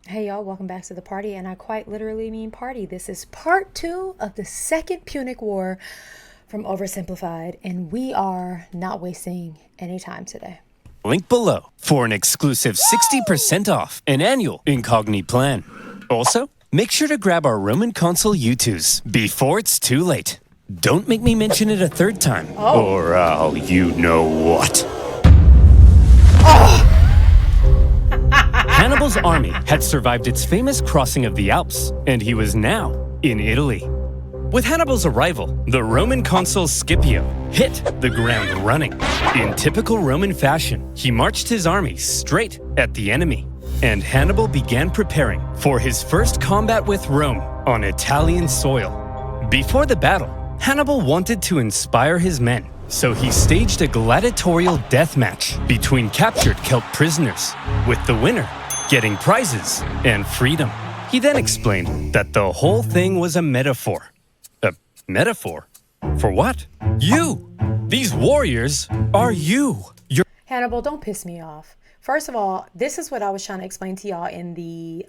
Hey y'all, welcome back to the party, and I quite literally mean party. This is part 2 of the second Punic War from Oversimplified, and we are not wasting any time today. Link below for an exclusive 60% off an annual Incogni plan. Also, make sure to grab our Roman Consul U2s before it's too late. Don't make me mention it a third time, or I'll you know what. Hannibal's army had survived its famous crossing of the Alps, and he was now in Italy. With Hannibal's arrival, the Roman consul Scipio hit the ground running. In typical Roman fashion, he marched his army straight at the enemy, and Hannibal began preparing for his first combat with Rome on Italian soil. Before the battle, Hannibal wanted to inspire his men, so he staged a gladiatorial death match between captured Celt prisoners, with the winner getting prizes and freedom. He then explained that the whole thing was a metaphor. A metaphor? For what? You! These warriors are you! Hannibal, don't piss me off. First of all, this is what I was trying to explain to y'all in the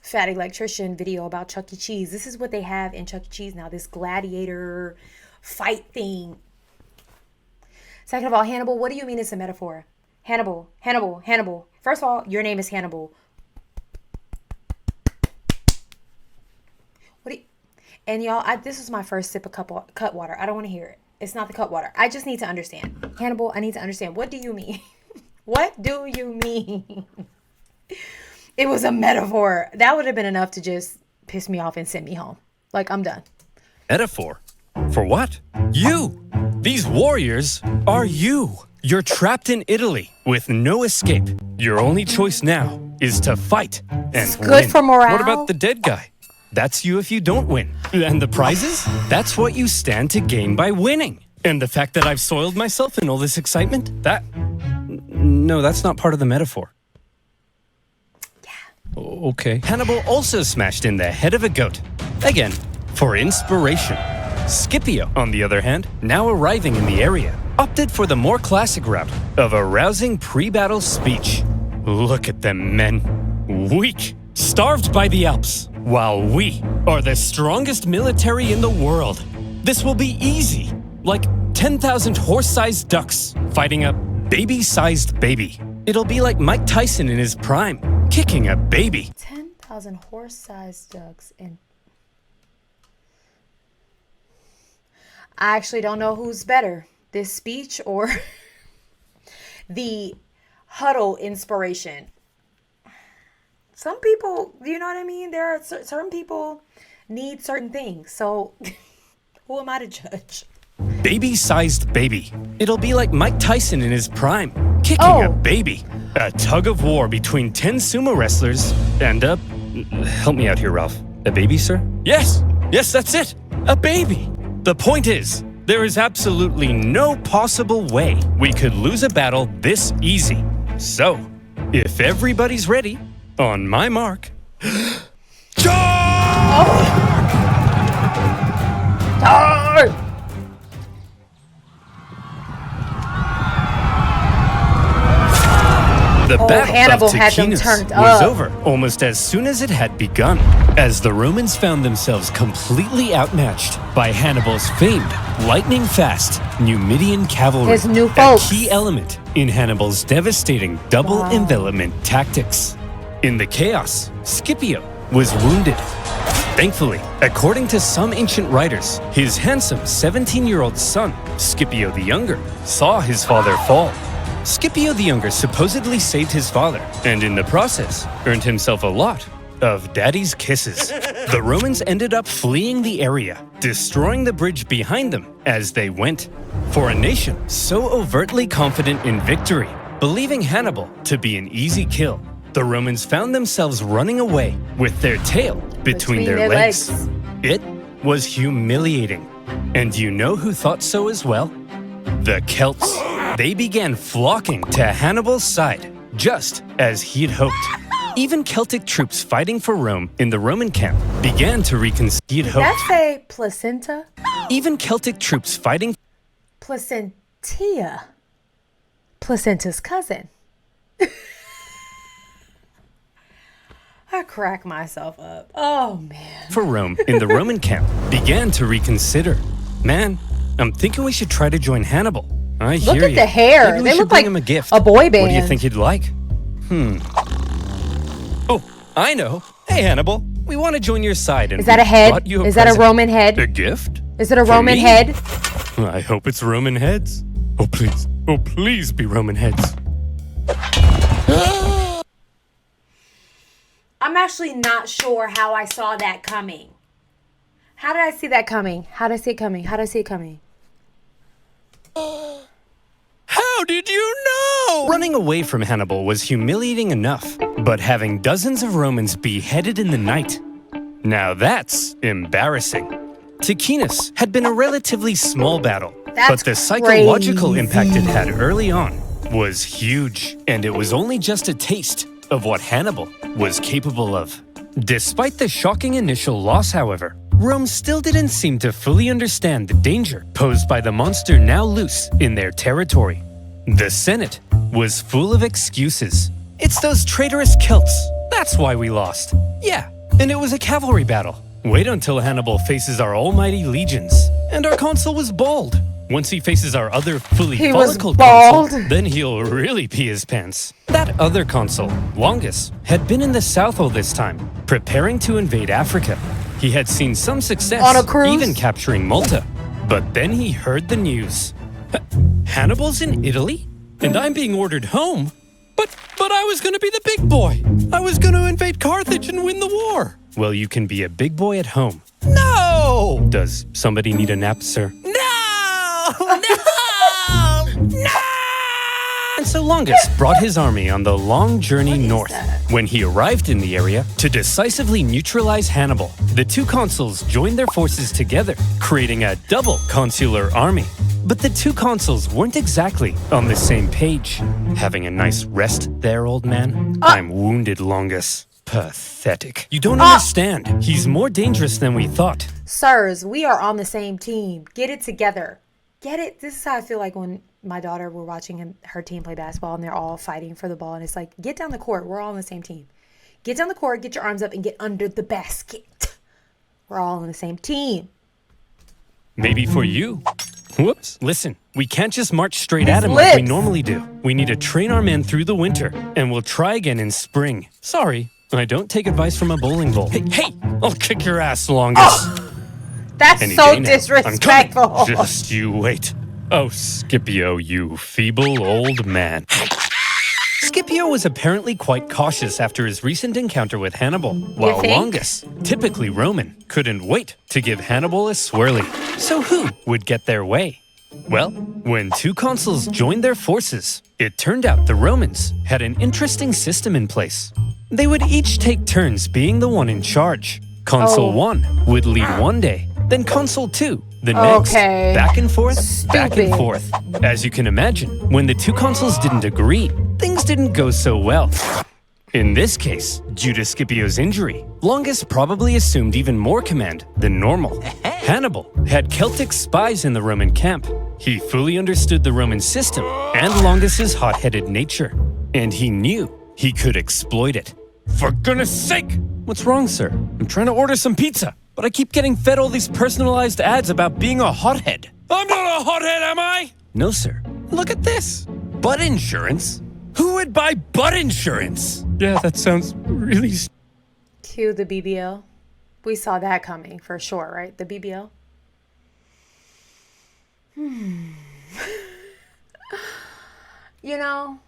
Fat Electrician video about Chuck E. Cheese. This is what they have in Chuck E. Cheese now, this gladiator fight thing. Second of all, Hannibal, what do you mean it's a metaphor? Hannibal. First of all, your name is Hannibal. And y'all, this is my first sip of cut water. I don't want to hear it. It's not the cut water. I just need to understand. Hannibal, I need to understand. What do you mean? What do you mean? It was a metaphor. That would have been enough to just piss me off and send me home. Like, I'm done. Metaphor? For what? You! These warriors are you! You're trapped in Italy with no escape. Your only choice now is to fight and It's good win. for morale. What about the dead guy? That's you if you don't win. And the prizes? That's what you stand to gain by winning. And the fact that I've soiled myself in all this excitement? No, that's not part of the metaphor. Yeah. Okay. Hannibal also smashed in the head of a goat. Again, for inspiration. Scipio, on the other hand, now arriving in the area, opted for the more classic route of a rousing pre-battle speech. Look at them men. Weak, starved by the Alps, while we are the strongest military in the world. This will be easy, like 10,000 horse-sized ducks fighting a baby-sized baby. It'll be like Mike Tyson in his prime, kicking a baby. 10,000 horse-sized ducks and... I actually don't know who's better, this speech or the huddle inspiration. Some people, you know what I mean? There are certain people need certain things. So who am I to judge? Baby-sized baby. It'll be like Mike Tyson in his prime, kicking a baby. A tug of war between 10 sumo wrestlers and help me out here, Ralph. A baby, sir? Yes, that's it. A baby. The point is, there is absolutely no possible way we could lose a battle this easy. So, if everybody's ready, on my mark, charge! The battle Hannibal of had them Ticinus turned was up. over almost as soon as it had begun, as the Romans found themselves completely outmatched by Hannibal's famed lightning-fast Numidian cavalry, His new a folks. key element in Hannibal's devastating double envelopment tactics. In the chaos, Scipio was wounded. Thankfully, according to some ancient writers, his handsome 17-year-old son, Scipio the Younger, saw his father fall. Scipio the Younger supposedly saved his father, and in the process, earned himself a lot of daddy's kisses. The Romans ended up fleeing the area, destroying the bridge behind them as they went. For a nation so overtly confident in victory, believing Hannibal to be an easy kill, the Romans found themselves running away with their tail between their legs. It was humiliating. And you know who thought so as well? The Celts. They began flocking to Hannibal's side, just as he'd hoped. Even Celtic troops fighting for Rome in the Roman camp began to reconsider hope. Did that say placenta? Even Celtic troops fighting... Placentia. Placenta's cousin. I crack myself up. Oh, man. for Rome in the Roman camp began to reconsider. Man, I'm thinking we should try to join Hannibal. I Look hear at you. the hair. Maybe we They should look bring like him a gift. a boy band. What do you think he'd like? Oh, I know. Hey, Hannibal. We want to join your side. And Is that a we head? brought you Is that a present. Roman head? A gift? Is it a For Roman me? head? I hope it's Roman heads. Oh, please. Oh, please be Roman heads. I'm actually not sure how I saw that coming. How did I see that coming? How did I see it coming? How did I see it coming? How did you know? Running away from Hannibal was humiliating enough, but having dozens of Romans beheaded in the night, now that's embarrassing. Ticinus had been a relatively small battle, but the psychological impact it had early on was huge, and it was only just a taste of what Hannibal was capable of. Despite the shocking initial loss, however, Rome still didn't seem to fully understand the danger posed by the monster now loose in their territory. The Senate was full of excuses. It's those traitorous Celts. That's why we lost. Yeah, and it was a cavalry battle. Wait until Hannibal faces our almighty legions. And our consul was bald. Once he faces our other fully He was follicled bald. consul, then he'll really pee his pants. That other consul, Longus, had been in the south all this time, preparing to invade Africa. He had seen some success, On a cruise? even capturing Malta. But then he heard the news. Hannibal's in Italy? And I'm being ordered home? But I was gonna be the big boy. I was gonna invade Carthage and win the war. Well, you can be a big boy at home. No! Does somebody need a nap, sir? No! No! No! And so Longus brought his army on the long journey north. that? When he arrived in the area to decisively neutralize Hannibal, the two consuls joined their forces together, creating a double consular army. But the two consuls weren't exactly on the same page. Having a nice rest there, old man? I'm wounded, Longus. Pathetic. You don't understand. He's more dangerous than we thought. Sirs, we are on the same team. Get it together. Get it? This is how I feel like when my daughter, we're watching her team play basketball and they're all fighting for the ball. And it's like, get down the court. We're all on the same team. Get down the court, get your arms up, and get under the basket. We're all on the same team. Maybe for you. Whoops. Listen, we can't just march straight His at him like we lips. normally do. We need to train our men through the winter, and we'll try again in spring. Sorry, I don't take advice from a bowling ball. Hey, I'll kick your ass, Longus. That's Any so day now. I'm disrespectful. coming. Just you wait. Oh, Scipio, you feeble old man. Scipio was apparently quite cautious after his recent encounter with Hannibal, while think? Longus, typically Roman, couldn't wait to give Hannibal a swirly. So who would get their way? Well, when two consuls joined their forces, it turned out the Romans had an interesting system in place. They would each take turns being the one in charge. Consul 1 would lead one day, then Consul 2 the next. Okay. Back and forth, back and Stupid. forth. As you can imagine, when the two consuls didn't agree, things didn't go so well. In this case, due to Scipio's injury, Longus probably assumed even more command than normal. Hannibal had Celtic spies in the Roman camp. He fully understood the Roman system and Longus's hot-headed nature, and he knew he could exploit it. For goodness sake! What's wrong, sir? I'm trying to order some pizza, but I keep getting fed all these personalized ads about being a hothead. I'm not a hothead, am I? No, sir. Look at this. Butt insurance? Who would buy butt insurance? Yeah, that sounds really... Cue the BBL. We saw that coming for sure, right? The BBL. You know,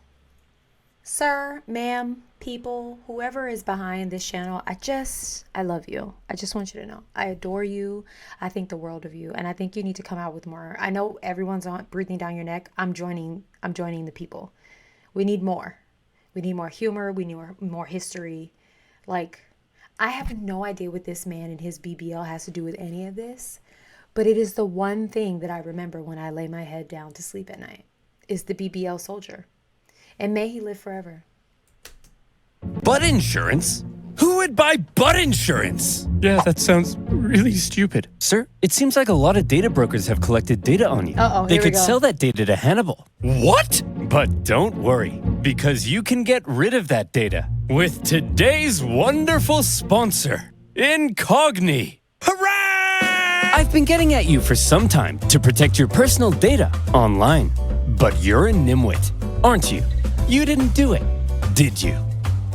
sir, ma'am, people, whoever is behind this channel, I love you. I just want you to know. I adore you. I think the world of you. And I think you need to come out with more. I know everyone's on breathing down your neck. I'm joining the people. We need more. We need more humor. We need more history. Like, I have no idea what this man and his BBL has to do with any of this, but it is the one thing that I remember when I lay my head down to sleep at night, is the BBL soldier. And may he live forever. Butt insurance? Who would buy butt insurance? Yeah, that sounds really stupid. Sir, it seems like a lot of data brokers have collected data on you. Uh-oh, They here we could go. sell that data to Hannibal. What? But don't worry, because you can get rid of that data with today's wonderful sponsor, Incogni. Hooray! I've been getting at you for some time to protect your personal data online. But you're a nimwit, aren't you? You didn't do it, did you?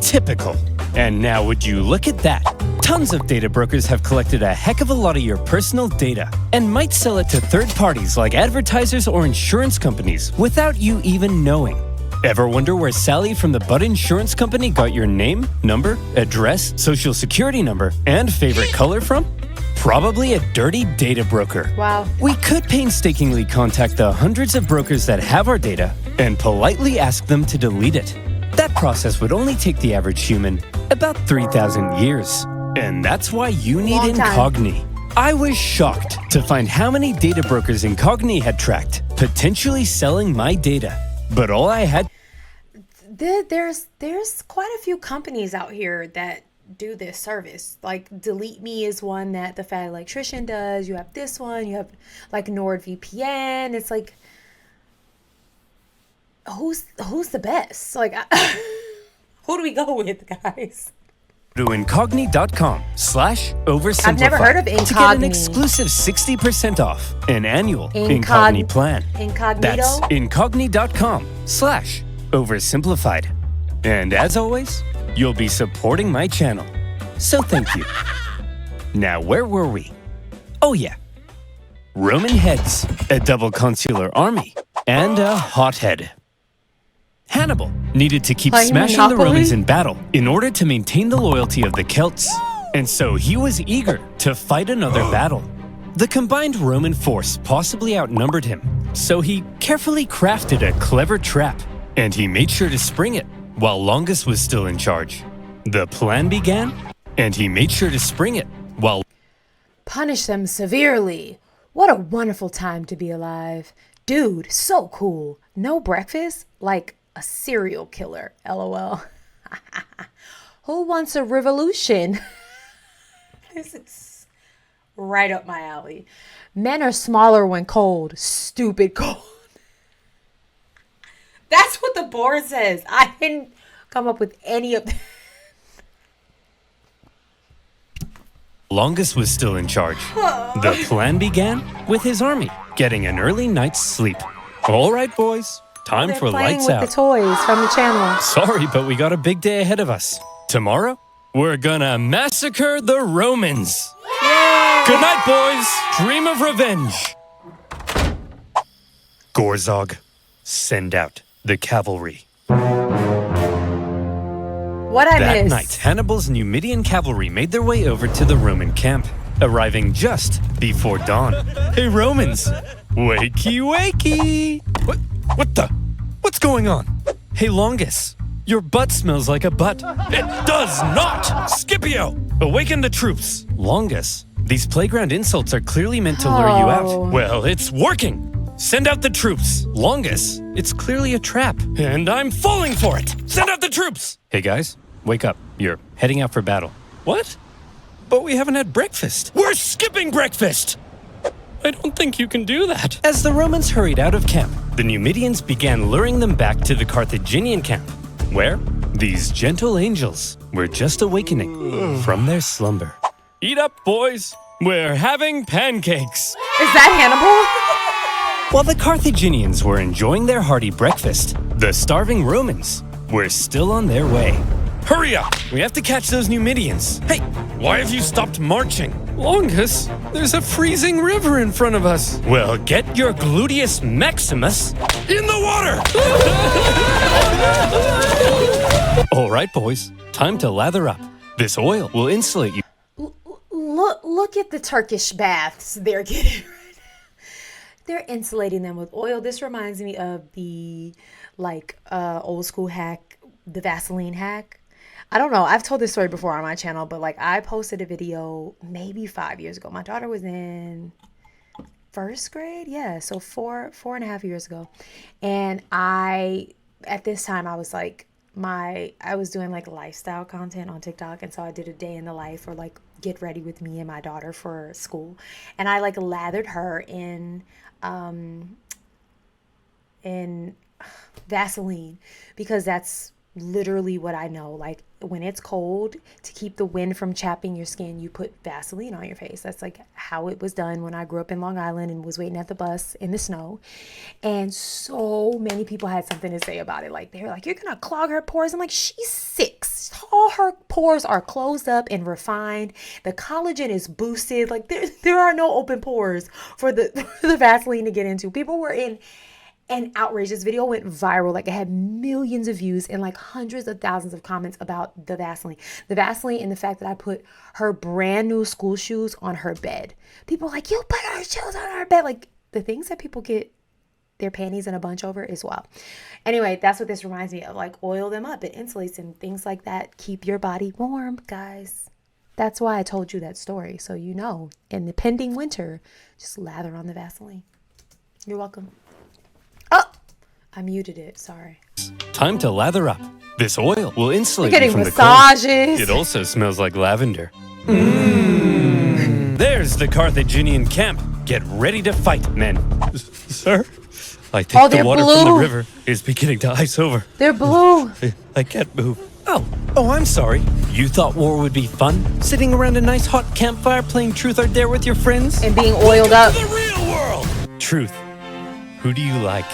Typical. And now would you look at that? Tons of data brokers have collected a heck of a lot of your personal data and might sell it to third parties like advertisers or insurance companies without you even knowing. Ever wonder where Sally from the Butt Insurance Company got your name, number, address, social security number, and favorite color from? Probably a dirty data broker. Wow. We could painstakingly contact the hundreds of brokers that have our data and politely ask them to delete it. That process would only take the average human about 3,000 years. And that's why you need Incogni. I was shocked to find how many data brokers Incogni had tracked, potentially selling my data. But all I had... There's quite a few companies out here that do this service. Like Delete Me is one that the Fat Electrician does. You have this one. You have like NordVPN. It's like, who's the best? Like, who do we go with, guys? To incogni.com/oversimplified. I've never heard of Incogni. To get an exclusive 60% off an annual Incogni plan. Incognito? That's incogni.com/oversimplified. And as always, you'll be supporting my channel. So thank you. Now, where were we? Oh yeah. Roman heads, a double consular army, and a hothead. Hannibal needed to keep smashing the Romans in battle in order to maintain the loyalty of the Celts, and so he was eager to fight another battle. The combined Roman force possibly outnumbered him, so he carefully crafted a clever trap, and he made sure to spring it while Longus was still in charge. The plan began, and he made sure to spring it while... Punish them severely. What a wonderful time to be alive. Dude, so cool. No breakfast? Like a serial killer, LOL. Who wants a revolution? This is right up my alley. Men are smaller when cold. Stupid cold. That's what the board says. I didn't come up with any of that. Longus was still in charge. The plan began with his army getting an early night's sleep. All right, boys. Time for lights out. The toys from the channel. Sorry, but we got a big day ahead of us. Tomorrow, we're gonna massacre the Romans. Yay! Good night, boys. Dream of revenge. Gorzog, send out the cavalry. That night, Hannibal's Numidian cavalry made their way over to the Roman camp, arriving just before dawn. Hey, Romans! Wakey, wakey! What's going on? Hey, Longus, your butt smells like a butt. It does not! Scipio, awaken the troops. Longus, these playground insults are clearly meant to lure you out. Well, it's working. Send out the troops. Longus, it's clearly a trap. And I'm falling for it. Send out the troops. Hey, guys, wake up. You're heading out for battle. What? But we haven't had breakfast. We're skipping breakfast! I don't think you can do that. As the Romans hurried out of camp, the Numidians began luring them back to the Carthaginian camp, where these gentle angels were just awakening from their slumber. Eat up, boys. We're having pancakes. Is that Hannibal? While the Carthaginians were enjoying their hearty breakfast, the starving Romans were still on their way. Hurry up! We have to catch those Numidians. Hey, why have you stopped marching? Longus, there's a freezing river in front of us. Well, get your gluteus maximus in the water! All right, boys, time to lather up. This oil will insulate you. Look at the Turkish baths they're getting right now. They're insulating them with oil. This reminds me of the old school hack, the Vaseline hack. I don't know. I've told this story before on my channel, but I posted a video maybe 5 years ago. My daughter was in first grade. Yeah. So four and a half years ago. And at this time I was I was doing lifestyle content on TikTok. And so I did a day in the life or get ready with me and my daughter for school. And I lathered her in Vaseline because that's literally what I know. Like when it's cold, to keep the wind from chapping your skin, you put Vaseline on your face. That's like how it was done when I grew up in Long Island and was waiting at the bus in the snow. And so many people had something to say about it. Like they were like, you're gonna clog her pores. I'm like, she's 6. All her pores are closed up and refined. The collagen is boosted. Like there are no open pores for the for the Vaseline to get into. People were in an outrage. This video went viral. Like it had millions of views and like hundreds of thousands of comments about the Vaseline. The Vaseline and the fact that I put her brand new school shoes on her bed. People like, you put her shoes on her bed. Like the things that people get their panties in a bunch over is wild. Anyway, that's what this reminds me of. Like oil them up. It insulates and things like that. Keep your body warm, guys. That's why I told you that story. So you know, in the pending winter, just lather on the Vaseline. You're welcome. Oh, I muted it. Sorry. Time to lather up. This oil will insulate You're you getting from massages. the cold. It also smells like lavender. There's the Carthaginian camp. Get ready to fight, men. Sir, I think the water from the river is beginning to ice over. They're blue. I can't move. Oh, I'm sorry. You thought war would be fun? Sitting around a nice hot campfire playing Truth or Dare with your friends? And being oiled up. The real world! Truth. Who do you like?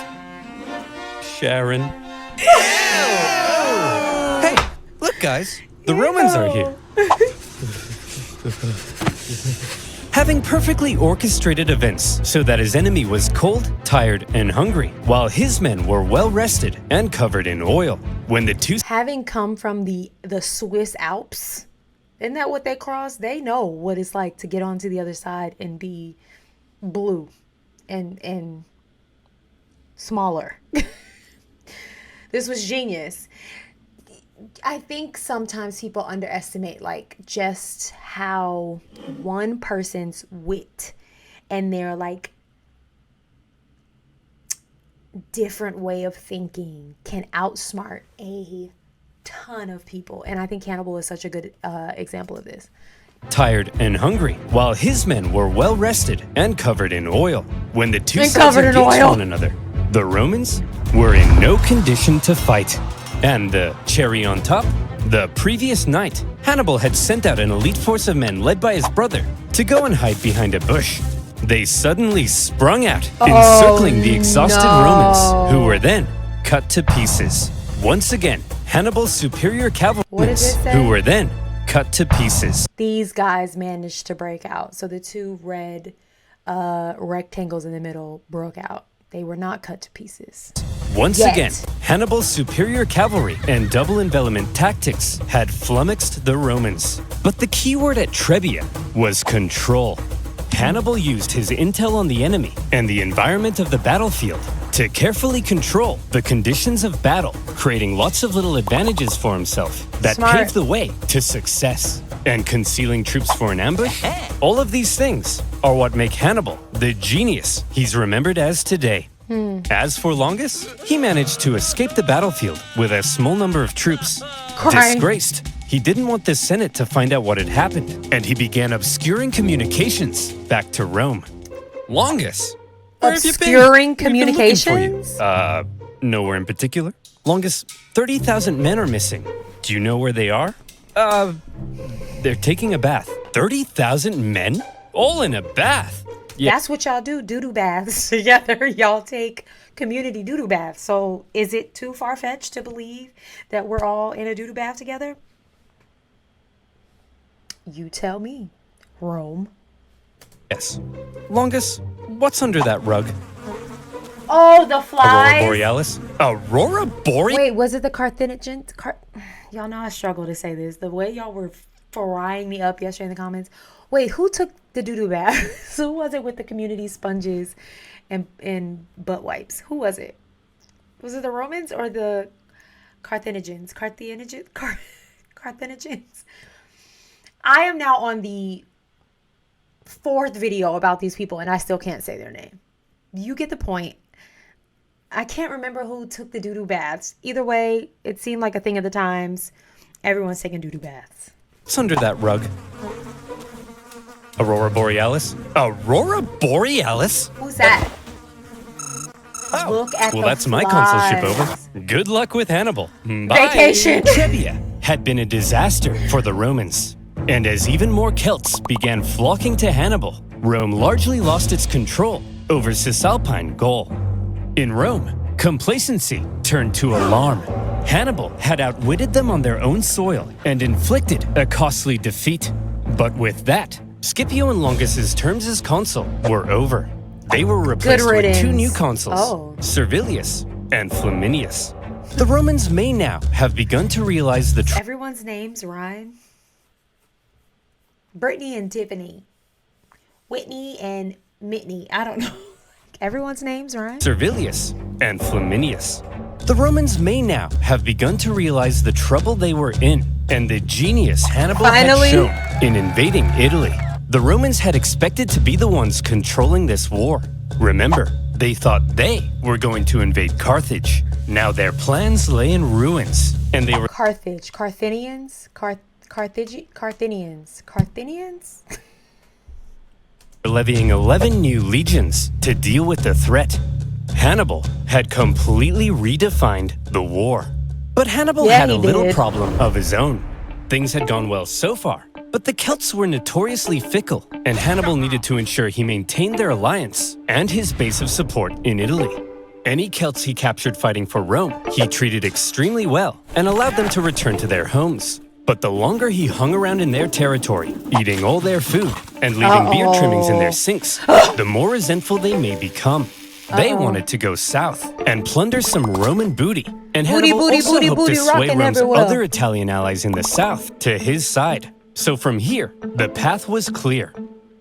Sharon? Ew! Hey, look guys. The Romans are here. Having perfectly orchestrated events so that his enemy was cold, tired, and hungry, while his men were well rested and covered in oil. When the two... Having come from the Swiss Alps, isn't that what they crossed? They know what it's like to get onto the other side and be blue and smaller. This was genius. I think sometimes people underestimate like just how one person's wit and their like different way of thinking can outsmart a ton of people. And I think Hannibal is such a good example of this. Tired and hungry, while his men were well rested and covered in oil. When the two sides engaged one another, the Romans were in no condition to fight. And the cherry on top, the previous night, Hannibal had sent out an elite force of men led by his brother to go and hide behind a bush. They suddenly sprung out, encircling the exhausted Romans, who were then cut to pieces. Once again, Hannibal's superior cavalry, who were then cut to pieces. These guys managed to break out. So the two red rectangles in the middle broke out. They were not cut to pieces. Once again, Hannibal's superior cavalry and double envelopment tactics had flummoxed the Romans. But the key word at Trebia was control. Hannibal used his intel on the enemy and the environment of the battlefield to carefully control the conditions of battle, creating lots of little advantages for himself that paved the way to success. And concealing troops for an ambush? All of these things are what make Hannibal the genius he's remembered as today. As for Longus, he managed to escape the battlefield with a small number of troops. Disgraced, he didn't want the Senate to find out what had happened, and he began obscuring communications back to Rome. Longus, where have you been? Obscuring communications? Nowhere in particular. Longus, 30,000 men are missing. Do you know where they are? They're taking a bath. 30,000 men? All in a bath? Yeah. That's what y'all do, doo-doo baths together. Y'all take community doo-doo baths. So is it too far-fetched to believe that we're all in a doo-doo bath together? You tell me, Rome. Yes. Longus, what's under that rug? Oh, the flies. Aurora Borealis? Aurora Borealis? Wait, was it the Carthaginians? Y'all know I struggle to say this. The way y'all were frying me up yesterday in the comments. Wait, who took the doo-doo bath? Who was it with the community sponges and butt wipes? Who was it? Was it the Romans or the Carthaginians? Carthaginians. I am now on the 4th video about these people and I still can't say their name. You get the point. I can't remember who took the doo-doo baths. Either way, it seemed like a thing of the times. Everyone's taking doo-doo baths. What's under that rug? Aurora Borealis? Aurora Borealis? Who's that? Look at Well, the that's my consulship flies. over. Good luck with Hannibal. Bye. Vacation. Trebia had been a disaster for the Romans. And as even more Celts began flocking to Hannibal, Rome largely lost its control over Cisalpine Gaul. In Rome, complacency turned to alarm. Hannibal had outwitted them on their own soil and inflicted a costly defeat. But with that, Scipio and Longus' terms as consul were over. They were replaced with two new consuls, Servilius and Flaminius. The Romans may now have begun to realize the Everyone's names rhyme. Brittney and Tiffany. Whitney and Mitney. I don't know. Everyone's names rhyme. Servilius and Flaminius. The Romans may now have begun to realize the trouble they were in and the genius Hannibal had shown in invading Italy. The Romans had expected to be the ones controlling this war. Remember, they thought they were going to invade Carthage. Now their plans lay in ruins, and they were Carthage. Carthaginians? Carthaginians. Carthaginians? levying 11 new legions to deal with the threat. Hannibal had completely redefined the war. But Hannibal had a little problem of his own. Things had gone well so far, but the Celts were notoriously fickle, and Hannibal needed to ensure he maintained their alliance and his base of support in Italy. Any Celts he captured fighting for Rome, he treated extremely well and allowed them to return to their homes. But the longer he hung around in their territory, eating all their food and leaving beer trimmings in their sinks, the more resentful they may become. They wanted to go south and plunder some Roman booty, and Hannibal also hoped to sway Rome's other Italian allies in the south to his side. So from here, the path was clear.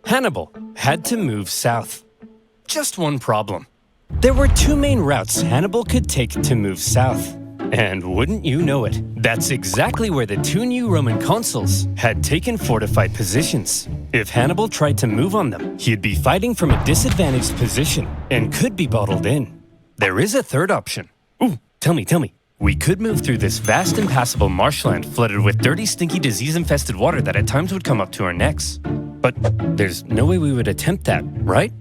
Hannibal had to move south. Just one problem. There were two main routes Hannibal could take to move south. And wouldn't you know it, that's exactly where the two new Roman consuls had taken fortified positions. If Hannibal tried to move on them, he'd be fighting from a disadvantaged position and could be bottled in. There is a third option. Ooh, tell me. We could move through this vast impassable marshland flooded with dirty, stinky, disease-infested water that at times would come up to our necks. But there's no way we would attempt that, right?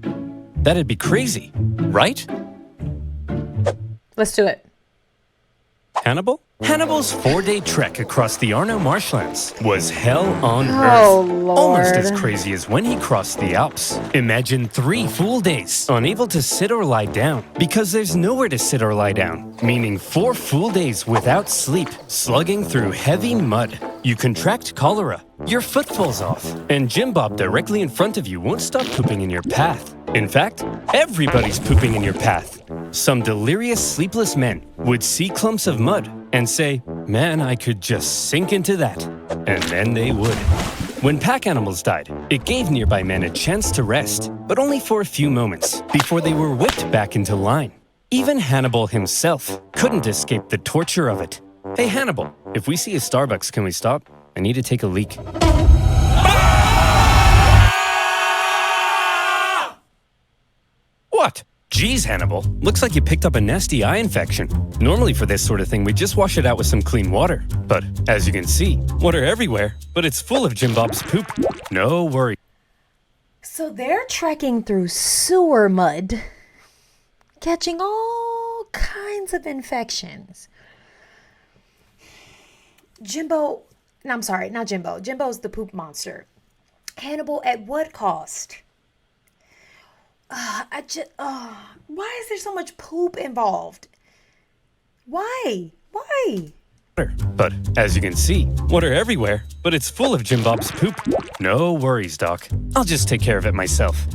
That'd be crazy, right? Let's do it. Hannibal? Hannibal's 4-day trek across the Arno marshlands was hell on Oh, earth. Lord. Almost as crazy as when he crossed the Alps. Imagine 3 full days unable to sit or lie down because there's nowhere to sit or lie down, meaning 4 full days without sleep, slugging through heavy mud. You contract cholera, your foot falls off, and Jim Bob directly in front of you won't stop pooping in your path. In fact, everybody's pooping in your path. Some delirious, sleepless men would see clumps of mud and say, "Man, I could just sink into that." And then they would. When pack animals died, it gave nearby men a chance to rest, but only for a few moments before they were whipped back into line. Even Hannibal himself couldn't escape the torture of it. Hey, Hannibal, if we see a Starbucks, can we stop? I need to take a leak. What? Geez, Hannibal, looks like you picked up a nasty eye infection. Normally for this sort of thing, we just wash it out with some clean water. But as you can see, water everywhere, but it's full of Jim Bob's poop. No worry. So they're trekking through sewer mud, catching all kinds of infections. Jimbo, no, I'm sorry, not Jimbo. Jimbo's the poop monster. Hannibal, at what cost? Why is there so much poop involved? Why? But as you can see, water everywhere, but it's full of Jim Bob's poop. No worries, Doc. I'll just take care of it myself.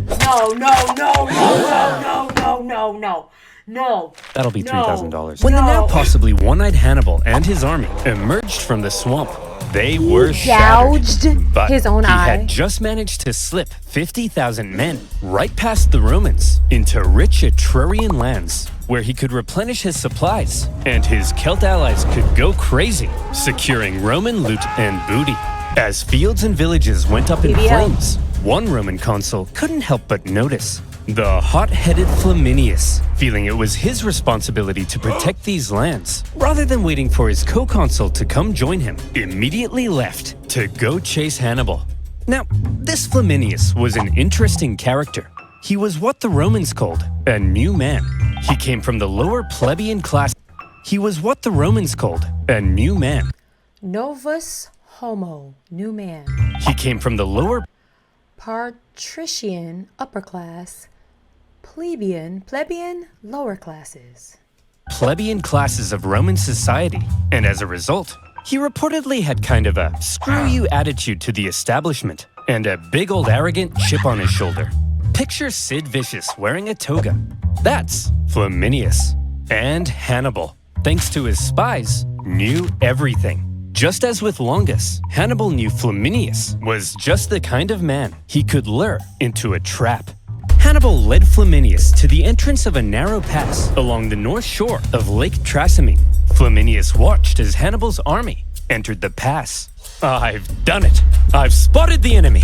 No. That'll be $3,000. When the now possibly one-eyed Hannibal and his army emerged from the swamp, they were gouged shattered. But his own he eye. had just managed to slip 50,000 men right past the Romans into rich Etrurian lands, where he could replenish his supplies, and his Celt allies could go crazy, securing Roman loot and booty. As fields and villages went up in flames, one Roman consul couldn't help but notice. The hot-headed Flaminius, feeling it was his responsibility to protect these lands, rather than waiting for his co-consul to come join him, immediately left to go chase Hannibal. Now, this Flaminius was an interesting character. He was what the Romans called a new man. He came from the lower plebeian class. He was what the Romans called a new man. Novus homo, new man. He came from the lower Patrician, upper class. Plebeian, lower classes. plebeian classes of Roman society, and as a result, he reportedly had kind of a screw-you attitude to the establishment and a big old arrogant chip on his shoulder. Picture Sid Vicious wearing a toga. That's Flaminius. And Hannibal, thanks to his spies, knew everything. Just as with Longus, Hannibal knew Flaminius was just the kind of man he could lure into a trap. Hannibal led Flaminius to the entrance of a narrow pass along the north shore of Lake Trasimene. Flaminius watched as Hannibal's army entered the pass. I've done it. I've spotted the enemy.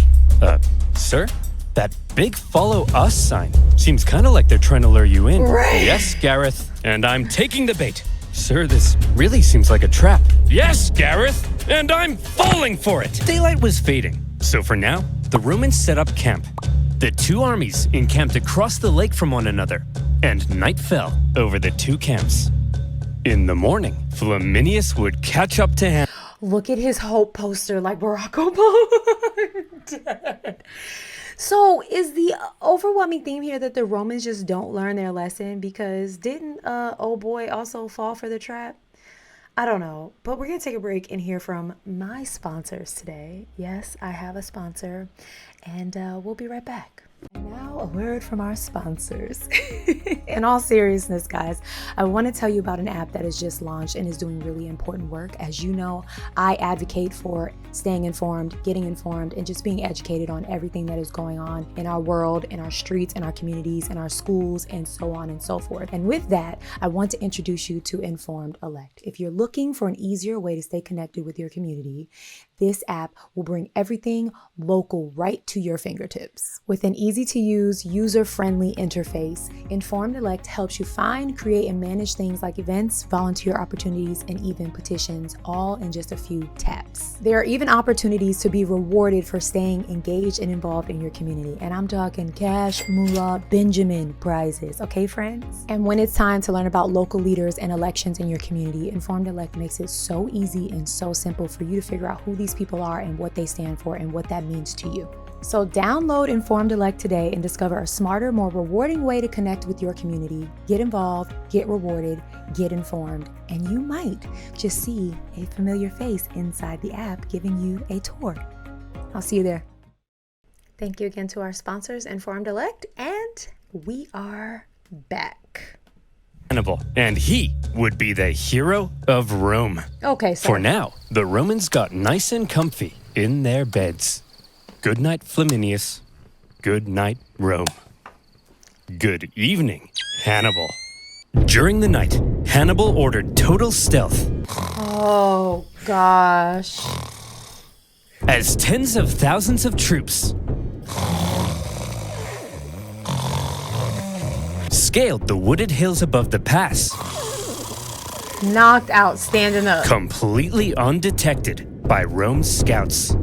Sir? That big follow us sign seems kind of like they're trying to lure you in. Right. Yes, Gareth, and I'm taking the bait. Sir, this really seems like a trap. Yes, Gareth, and I'm falling for it. Daylight was fading, so for now, the Romans set up camp. The two armies encamped across the lake from one another, and night fell over the two camps. In the morning, Flaminius would catch up to him. Look at his hope poster like Barack Obama. Dead. So is the overwhelming theme here that the Romans just don't learn their lesson? Because didn't old boy also fall for the trap? I don't know, but we're going to take a break and hear from my sponsors today. Yes, I have a sponsor, and we'll be right back. And now a word from our sponsors. In all seriousness, guys, I want to tell you about an app that has just launched and is doing really important work. As you know, I advocate for staying informed, getting informed, and just being educated on everything that is going on in our world, in our streets, in our communities, in our schools, and so on and so forth. And with that, I want to introduce you to Informed Elect. If you're looking for an easier way to stay connected with your community, this app will bring everything local right to your fingertips. With an easy-to-use, user-friendly interface, Informed Elect helps you find, create, and manage things like events, volunteer opportunities, and even petitions, all in just a few taps. There are even opportunities to be rewarded for staying engaged and involved in your community. And I'm talking cash, moolah, Benjamin prizes, okay, friends? And when it's time to learn about local leaders and elections in your community, Informed Elect makes it so easy and so simple for you to figure out who these people are and what they stand for and what that means to you. So download Informed Elect today and discover a smarter, more rewarding way to connect with your community. Get involved, get rewarded, get informed, and you might just see a familiar face inside the app giving you a tour. I'll see you there. Thank you again to our sponsors, Informed Elect, and we are back. Hannibal, and he would be the hero of Rome. Okay, so For now, the Romans got nice and comfy in their beds. Good night, Flaminius. Good night, Rome. Good evening, Hannibal. During the night, Hannibal ordered total stealth. Oh, gosh. As tens of thousands of troops scaled the wooded hills above the pass, Knocked out standing up. completely undetected by Rome's scouts.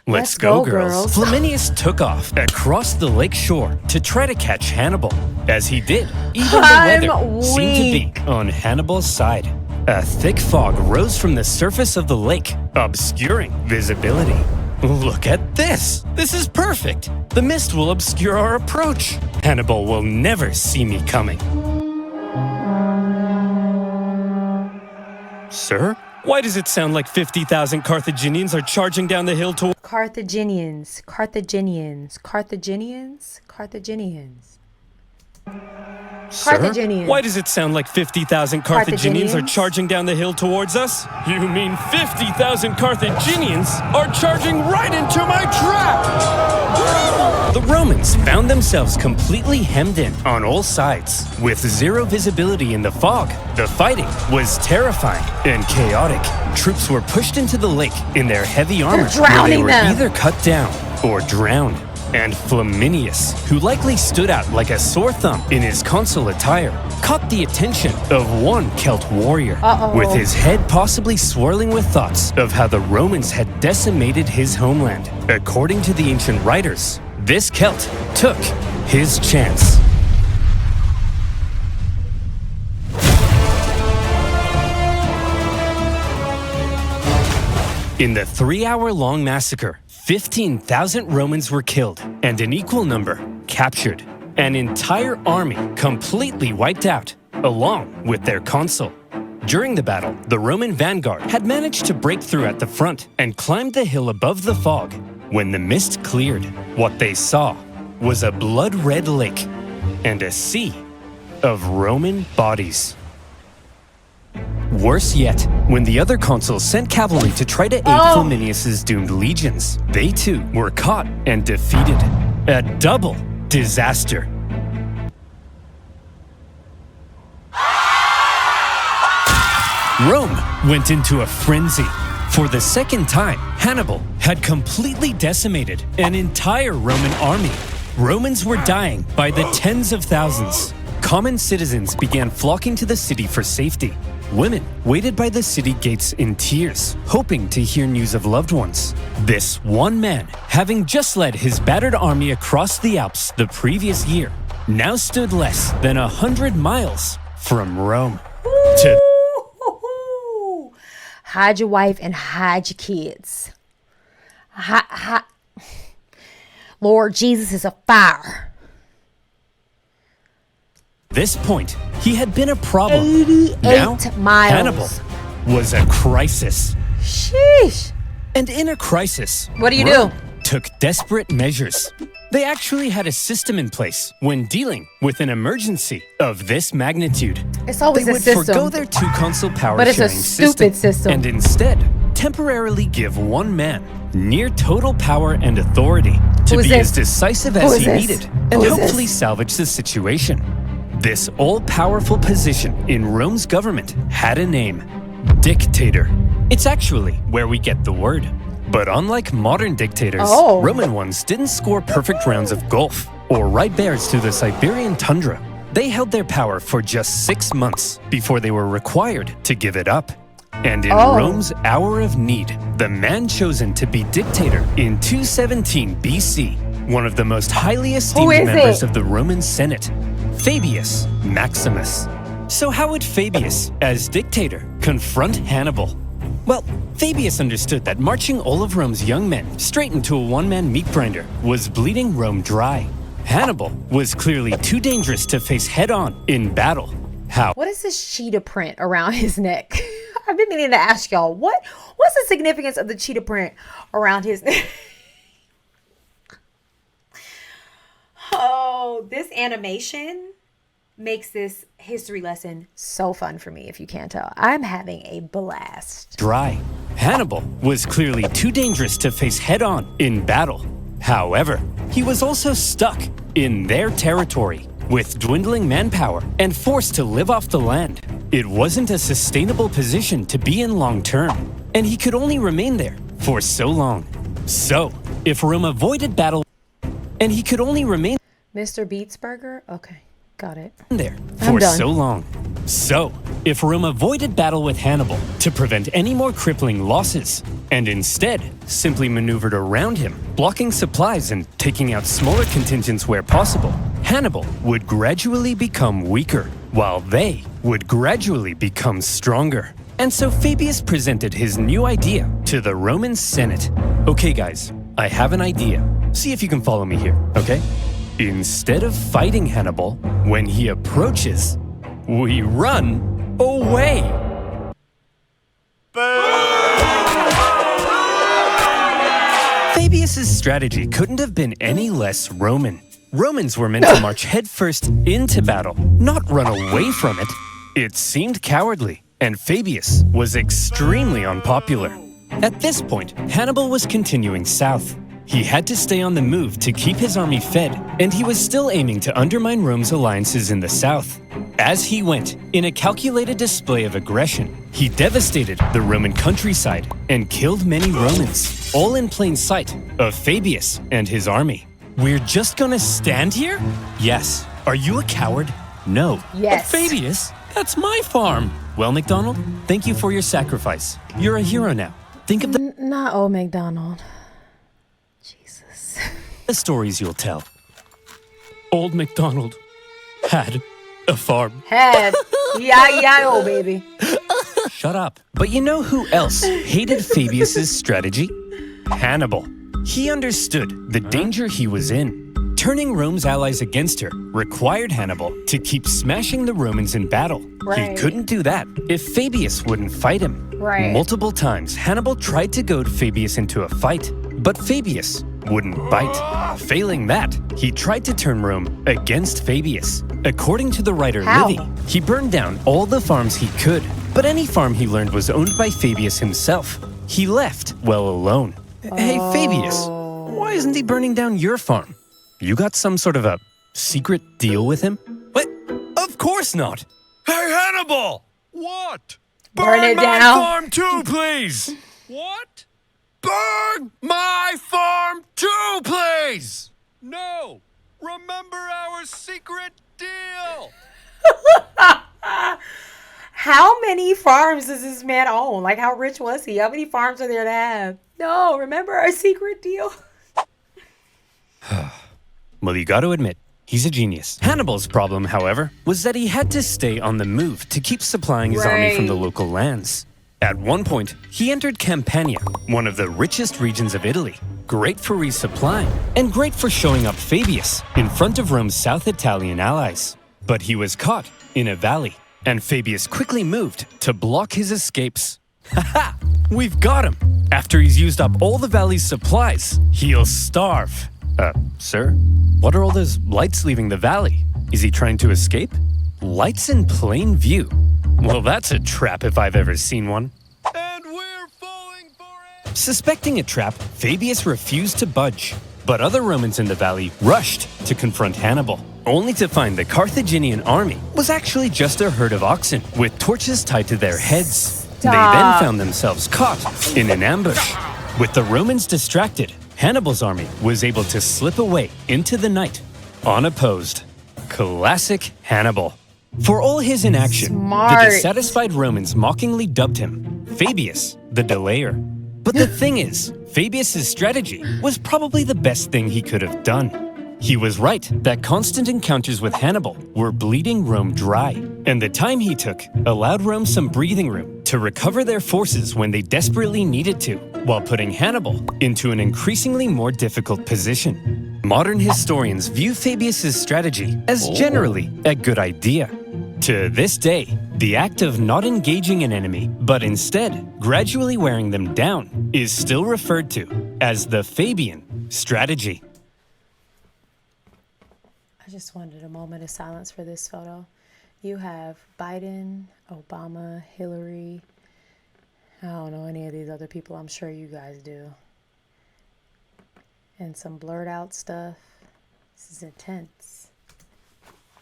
Let's go, girls. Flaminius took off across the lake shore to try to catch Hannibal. As he did, even the weather seemed to be on Hannibal's side. A thick fog rose from the surface of the lake, obscuring visibility. Look at this! This is perfect! The mist will obscure our approach. Hannibal will never see me coming. Sir? Why does it sound like 50,000 Carthaginians are charging down the hill toward... Carthaginians. Sir? Carthaginians. Why does it sound like 50,000 Carthaginians are Carthaginians? charging down the hill towards us? You mean 50,000 Carthaginians are charging right into my trap! The Romans found themselves completely hemmed in on all sides. With zero visibility in the fog, the fighting was terrifying and chaotic. Troops were pushed into the lake in their heavy armor, where they drowning were them. either cut down or drowned. And Flaminius, who likely stood out like a sore thumb in his consul attire, caught the attention of one Celt warrior, with his head possibly swirling with thoughts of how the Romans had decimated his homeland. According to the ancient writers, this Celt took his chance. In the 3-hour-long massacre, 15,000 Romans were killed, and an equal number captured. An entire army completely wiped out, along with their consul. During the battle, the Roman vanguard had managed to break through at the front and climbed the hill above the fog. When the mist cleared, what they saw was a blood-red lake and a sea of Roman bodies. Worse yet, when the other consuls sent cavalry to try to aid Flaminius' doomed legions, they too were caught and defeated. A double disaster. Rome went into a frenzy. For the second time, Hannibal had completely decimated an entire Roman army. Romans were dying by the tens of thousands. Common citizens began flocking to the city for safety. Women waited by the city gates in tears, hoping to hear news of loved ones. This one man, having just led his battered army across the Alps the previous year, now stood less than 100 miles from Rome. Hide your wife and hide your kids. Lord Jesus is a fire. This point, he had been a problem. 88 now, miles. Hannibal was a crisis. Sheesh. And in a crisis, What do you Rome do? took desperate measures. They actually had a system in place when dealing with an emergency of this magnitude. It's always They a would system. forgo their two consul power But it's a sharing stupid system. and instead temporarily give one man near total power and authority to Who is be this? as decisive Who as is he this? needed Who and is hopefully this? salvage the situation. This all-powerful position in Rome's government had a name: dictator. It's actually where we get the word. But unlike modern dictators, Roman ones didn't score perfect rounds of golf or ride bears through the Siberian tundra. They held their power for just 6 months before they were required to give it up. And in Rome's hour of need, the man chosen to be dictator in 217 BC, one of the most highly esteemed members of the Roman Senate, Fabius Maximus. So how would Fabius, as dictator, confront Hannibal? Well, Fabius understood that marching all of Rome's young men straight into a one-man meat grinder was bleeding Rome dry. Hannibal was clearly too dangerous to face head-on in battle. What is this cheetah print around his neck? I've been meaning to ask y'all, what's the significance of the cheetah print around his neck? Oh, this animation makes this history lesson so fun for me, if you can't tell. I'm having a blast. Dry. Hannibal was clearly too dangerous to face head-on in battle. However, he was also stuck in their territory with dwindling manpower and forced to live off the land. It wasn't a sustainable position to be in long-term, and he could only remain there for so long. So, if Rome avoided battle, and he could only remain Mr. Beatsburger? Okay, got it. there for so long. So, if Rome avoided battle with Hannibal to prevent any more crippling losses, and instead simply maneuvered around him, blocking supplies and taking out smaller contingents where possible, Hannibal would gradually become weaker, while they would gradually become stronger. And so Fabius presented his new idea to the Roman Senate. Okay guys, I have an idea. See if you can follow me here, okay? Instead of fighting Hannibal, when he approaches, we run away. Fabius's strategy couldn't have been any less Roman. Romans were meant to march headfirst into battle, not run away from it. It seemed cowardly, and Fabius was extremely unpopular. At this point, Hannibal was continuing south. He had to stay on the move to keep his army fed, and he was still aiming to undermine Rome's alliances in the south. As he went, in a calculated display of aggression, he devastated the Roman countryside and killed many Romans, all in plain sight of Fabius and his army. We're just gonna stand here? Yes. Are you a coward? No. Yes. But Fabius, that's my farm. Well, McDonald, thank you for your sacrifice. You're a hero now. Think of Not old McDonald. Jesus. the stories you'll tell. Old MacDonald had a farm. Had. Yeah, baby. Shut up. But you know who else hated Fabius's strategy? Hannibal. He understood the danger he was in. Turning Rome's allies against her required Hannibal to keep smashing the Romans in battle. Right. He couldn't do that if Fabius wouldn't fight him. Right. Multiple times, Hannibal tried to goad Fabius into a fight, but Fabius wouldn't bite. Failing that, he tried to turn Rome against Fabius. According to the writer How? Livy, he burned down all the farms he could, but any farm he learned was owned by Fabius himself. He left well alone. Hey, Fabius, why isn't he burning down your farm? You got some sort of a secret deal with him? What? Of course not. Hey, Hannibal! What? Burn it my down. farm too, please! What? Burn my farm too, please! No! Remember our secret deal! How many farms does this man own? Like, how rich was he? How many farms are there to have? No, remember our secret deal? Well, you gotta admit, he's a genius. Hannibal's problem, however, was that he had to stay on the move to keep supplying his army from the local lands. At one point, he entered Campania, one of the richest regions of Italy, great for resupplying, and great for showing up Fabius in front of Rome's South Italian allies. But he was caught in a valley, and Fabius quickly moved to block his escapes. Haha! We've got him! After he's used up all the valley's supplies, he'll starve. Sir? What are all those lights leaving the valley? Is he trying to escape? Lights in plain view. Well, that's a trap if I've ever seen one. And we're falling for it! Suspecting a trap, Fabius refused to budge. But other Romans in the valley rushed to confront Hannibal, only to find the Carthaginian army was actually just a herd of oxen with torches tied to their heads. They then found themselves caught in an ambush. With the Romans distracted, Hannibal's army was able to slip away into the night, unopposed. Classic Hannibal. For all his inaction, the dissatisfied Romans mockingly dubbed him Fabius the Delayer. But the thing is, Fabius's strategy was probably the best thing he could have done. He was right that constant encounters with Hannibal were bleeding Rome dry, and the time he took allowed Rome some breathing room to recover their forces when they desperately needed to, while putting Hannibal into an increasingly more difficult position. Modern historians view Fabius's strategy as generally a good idea. To this day, the act of not engaging an enemy, but instead gradually wearing them down, is still referred to as the Fabian strategy. I just wanted a moment of silence for this photo. You have Biden, Obama, Hillary. I don't know any of these other people. I'm sure you guys do. And some blurred out stuff. This is intense.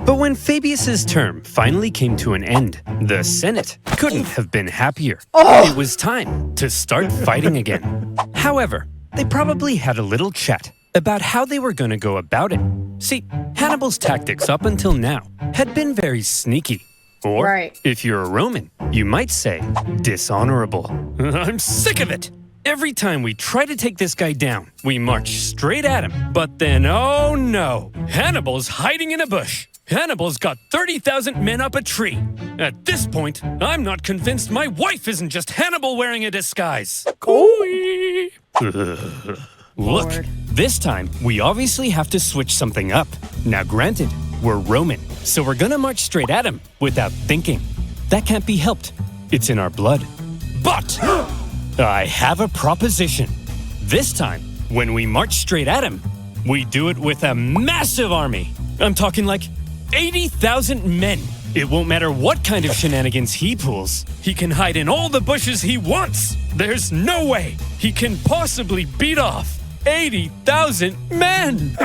But when Fabius's term finally came to an end, the Senate couldn't have been happier. It was time to start fighting again. However, they probably had a little chat about how they were going to go about it. See, Hannibal's tactics up until now had been very sneaky. Or, if you're a Roman, you might say dishonorable. I'm sick of it! Every time we try to take this guy down, we march straight at him. But then, oh no! Hannibal's hiding in a bush. Hannibal's got 30,000 men up a tree. At this point, I'm not convinced my wife isn't just Hannibal wearing a disguise. Look, this time, we obviously have to switch something up. Now granted, we're Roman, so we're gonna march straight at him without thinking. That can't be helped. It's in our blood. But I have a proposition. This time, when we march straight at him, we do it with a massive army. I'm talking like 80,000 men. It won't matter what kind of shenanigans he pulls. He can hide in all the bushes he wants. There's no way he can possibly beat off 80,000 men.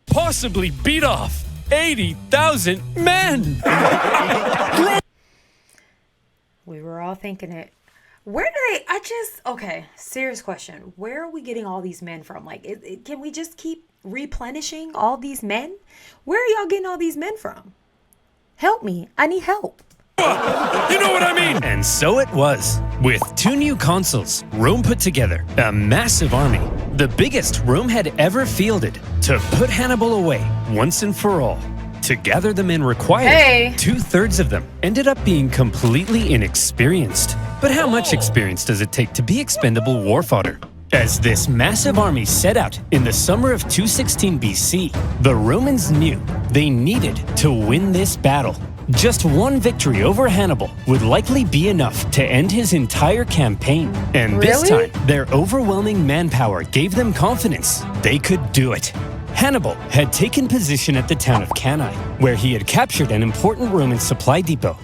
Possibly beat off 80,000 men. We were all thinking it. Where do they? Okay, serious question. Where are we getting all these men from? Like, can we just keep replenishing all these men? Where are y'all getting all these men from? Help me. I need help. You know what I mean? And so it was. With 2 new consuls, Rome put together a massive army, the biggest Rome had ever fielded, to put Hannibal away once and for all. To gather the men required, Hey. 2/3 of them ended up being completely inexperienced. But how much experience does it take to be expendable war fodder? As this massive army set out in the summer of 216 BC, the Romans knew they needed to win this battle. Just one victory over Hannibal would likely be enough to end his entire campaign. And this Really? time, their overwhelming manpower gave them confidence they could do it. Hannibal had taken position at the town of Cannae, where he had captured an important Roman supply depot.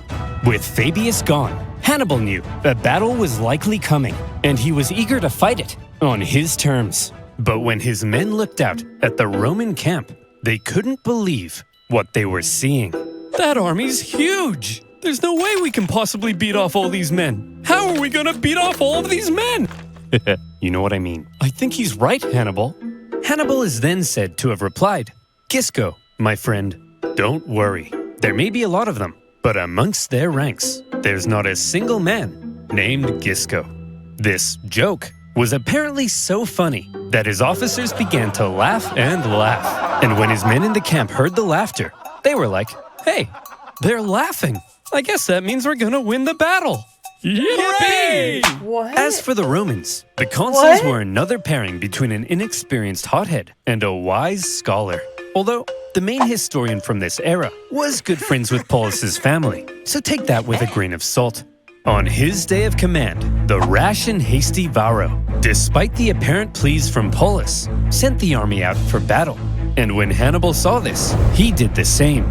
With Fabius gone, Hannibal knew a battle was likely coming, and he was eager to fight it on his terms. But when his men looked out at the Roman camp, they couldn't believe what they were seeing. That army's huge! There's no way we can possibly beat off all these men. How are we gonna beat off all of these men? You know what I mean. I think he's right, Hannibal. Hannibal is then said to have replied, "Gisco, my friend, don't worry. There may be a lot of them, but amongst their ranks, there's not a single man named Gisco." This joke was apparently so funny that his officers began to laugh and laugh. And when his men in the camp heard the laughter, they were like, "Hey, they're laughing. I guess that means we're gonna win the battle." Yippee! What? As for the Romans, the consuls What? were another pairing between an inexperienced hothead and a wise scholar. Although the main historian from this era was good friends with Paulus's family, so take that with a grain of salt. On his day of command, the rash and hasty Varro, despite the apparent pleas from Paulus, sent the army out for battle. And when Hannibal saw this, he did the same.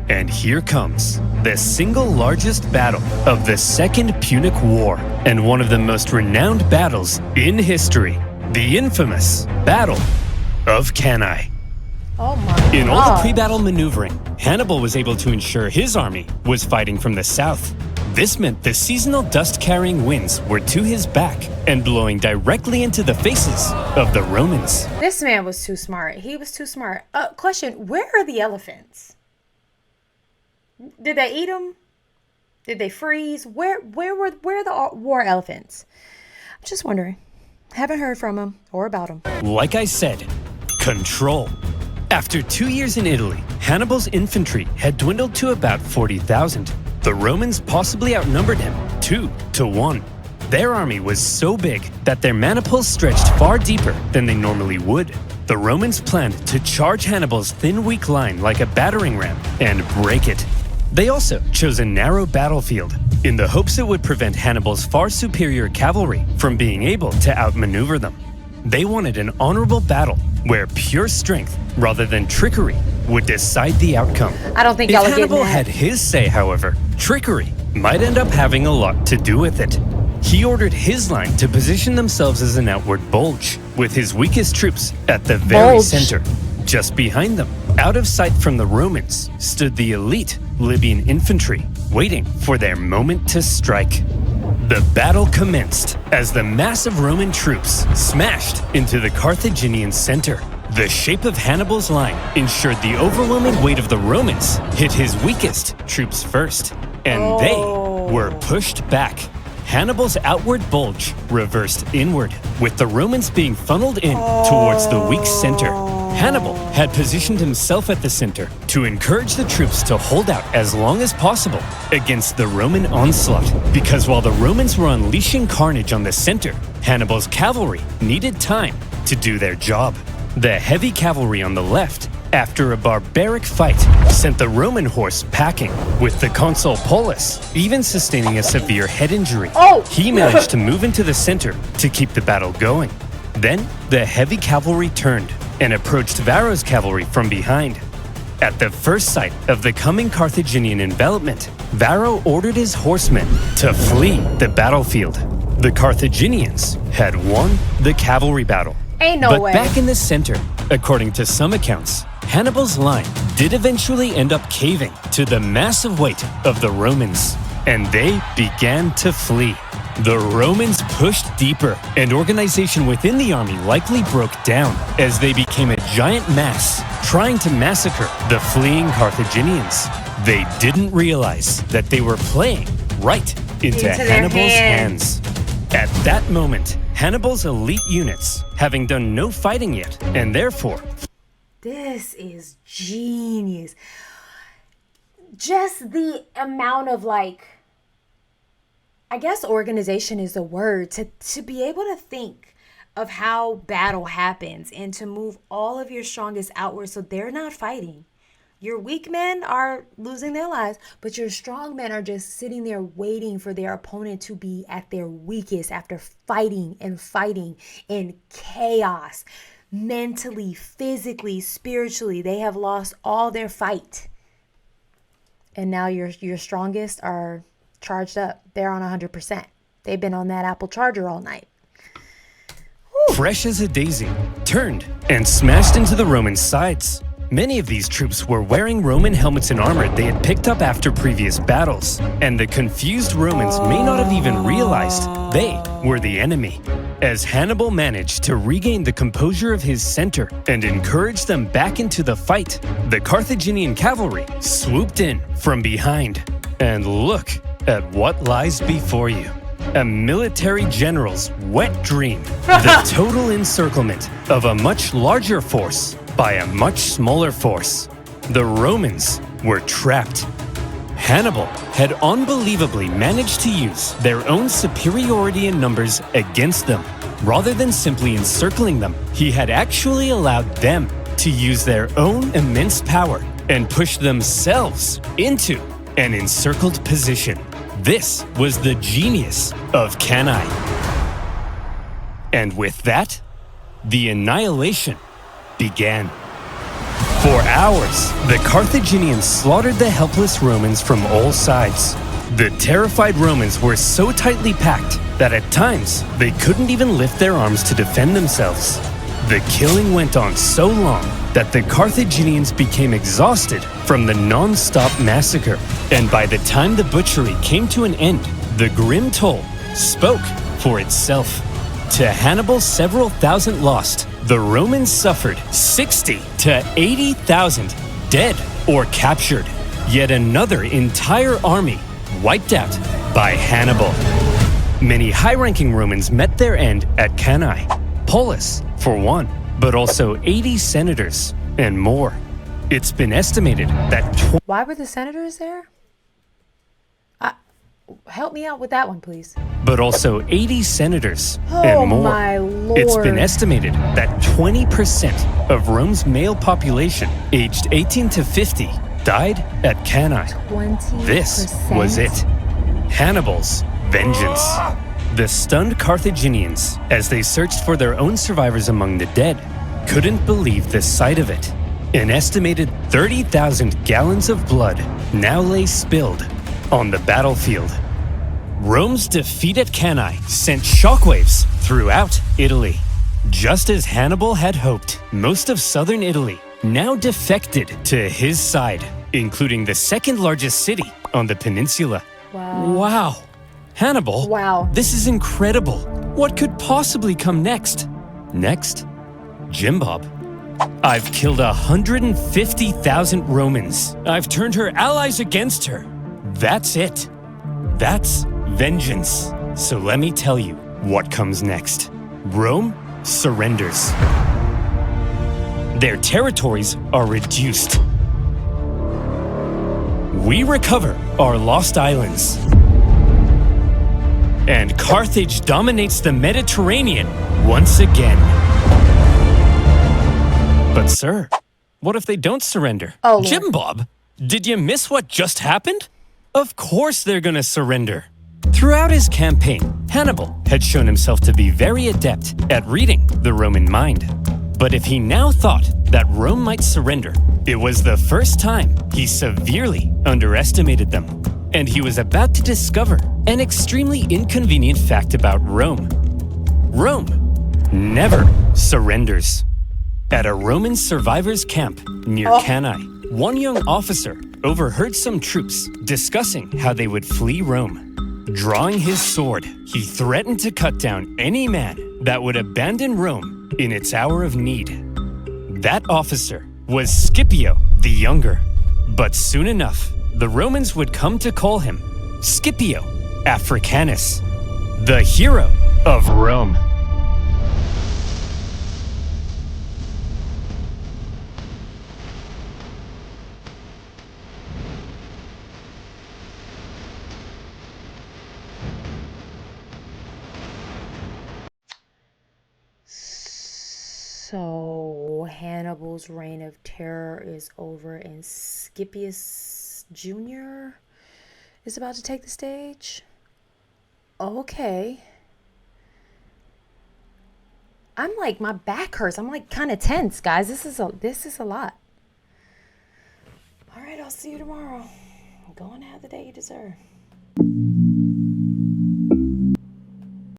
And here comes the single largest battle of the Second Punic War, and one of the most renowned battles in history, the infamous Battle of Cannae. Oh my In all the God. pre-battle maneuvering, Hannibal was able to ensure his army was fighting from the south. This meant the seasonal dust-carrying winds were to his back and blowing directly into the faces of the Romans. This man was too smart. He was too smart. Question, where are the elephants? Did they eat them? Did they freeze? Where are the war elephants? I'm just wondering. Haven't heard from him or about him. Like I said, control. After 2 years in Italy, Hannibal's infantry had dwindled to about 40,000. The Romans possibly outnumbered him 2-1. Their army was so big that their maniples stretched far deeper than they normally would. The Romans planned to charge Hannibal's thin, weak line like a battering ram and break it. They also chose a narrow battlefield in the hopes it would prevent Hannibal's far superior cavalry from being able to outmaneuver them. They wanted an honorable battle where pure strength, rather than trickery, would decide the outcome. I don't think If y'all are getting Hannibal that. had his say, however, trickery might end up having a lot to do with it. He ordered his line to position themselves as an outward bulge, with his weakest troops at the very Bulge. center. Just behind them, out of sight from the Romans, stood the elite Libyan infantry, waiting for their moment to strike. The battle commenced as the massive Roman troops smashed into the Carthaginian center. The shape of Hannibal's line ensured the overwhelming weight of the Romans hit his weakest troops first, and they were pushed back. Hannibal's outward bulge reversed inward, with the Romans being funneled in towards the weak center. Hannibal had positioned himself at the center to encourage the troops to hold out as long as possible against the Roman onslaught, because while the Romans were unleashing carnage on the center, Hannibal's cavalry needed time to do their job. The heavy cavalry on the left, after a barbaric fight, sent the Roman horse packing, with the consul Paulus even sustaining a severe head injury. Oh! He managed to move into the center to keep the battle going. Then, the heavy cavalry turned and approached Varro's cavalry from behind. At the first sight of the coming Carthaginian envelopment, Varro ordered his horsemen to flee the battlefield. The Carthaginians had won the cavalry battle. Ain't no But way. back in the center, according to some accounts, Hannibal's line did eventually end up caving to the massive weight of the Romans, and they began to flee. The Romans pushed deeper, and organization within the army likely broke down as they became a giant mass trying to massacre the fleeing Carthaginians. They didn't realize that they were playing right into Hannibal's hands. At that moment, Hannibal's elite units, having done no fighting yet, and therefore... This is genius. Just the amount of, like, I guess organization is the word, to be able to think of how battle happens and to move all of your strongest outward so they're not fighting. Your weak men are losing their lives, but your strong men are just sitting there waiting for their opponent to be at their weakest after fighting in chaos. Mentally, physically, spiritually, they have lost all their fight. And now your strongest are charged up. They're on 100%. They've been on that Apple charger all night. Whew. Fresh as a daisy, turned and smashed into the Roman sides. Many of these troops were wearing Roman helmets and armor they had picked up after previous battles, and the confused Romans may not have even realized they were the enemy. As Hannibal managed to regain the composure of his center and encourage them back into the fight, the Carthaginian cavalry swooped in from behind. And look at what lies before you. A military general's wet dream. The total encirclement of a much larger force by a much smaller force. The Romans were trapped. Hannibal had unbelievably managed to use their own superiority in numbers against them. Rather than simply encircling them, he had actually allowed them to use their own immense power and push themselves into an encircled position. This was the genius of Cannae. And with that, the annihilation began. For hours, the Carthaginians slaughtered the helpless Romans from all sides. The terrified Romans were so tightly packed that at times they couldn't even lift their arms to defend themselves. The killing went on so long that the Carthaginians became exhausted from the non-stop massacre. And by the time the butchery came to an end, the grim toll spoke for itself. To Hannibal's several thousand lost, the Romans suffered 60 to 80,000 dead or captured. Yet another entire army wiped out by Hannibal. Many high-ranking Romans met their end at Cannae. Paulus, for one, but also 80 senators and more. It's been estimated that... Why were the senators there? Help me out with that one, please. But also 80 senators and more. My Lord. It's been estimated that 20% of Rome's male population aged 18 to 50 died at Cannae. 20%? This was it. Hannibal's vengeance. The stunned Carthaginians, as they searched for their own survivors among the dead, couldn't believe the sight of it. An estimated 30,000 gallons of blood now lay spilled on the battlefield. Rome's defeat at Cannae sent shockwaves throughout Italy. Just as Hannibal had hoped, most of southern Italy now defected to his side, including the second largest city on the peninsula. Wow. Hannibal? Wow. This is incredible. What could possibly come next? Next? Jim Bob. I've killed 150,000 Romans. I've turned her allies against her. That's it. That's vengeance. So let me tell you what comes next. Rome surrenders. Their territories are reduced. We recover our lost islands. And Carthage dominates the Mediterranean once again. But sir, what if they don't surrender? Oh, Lord. Jim Bob, did you miss what just happened? Of course they're gonna surrender. Throughout his campaign, Hannibal had shown himself to be very adept at reading the Roman mind. But if he now thought that Rome might surrender, it was the first time he severely underestimated them. And he was about to discover an extremely inconvenient fact about Rome. Rome never surrenders. At a Roman survivors' camp near Cannae, one young officer overheard some troops discussing how they would flee Rome. Drawing his sword, he threatened to cut down any man that would abandon Rome in its hour of need. That officer was Scipio the Younger. But soon enough, the Romans would come to call him Scipio Africanus, the hero of Rome. So Hannibal's reign of terror is over and Scipius Jr. is about to take the stage? Okay. I'm like, my back hurts. I'm like kind of tense, guys. This is a lot. All right, I'll see you tomorrow. Go and have the day you deserve.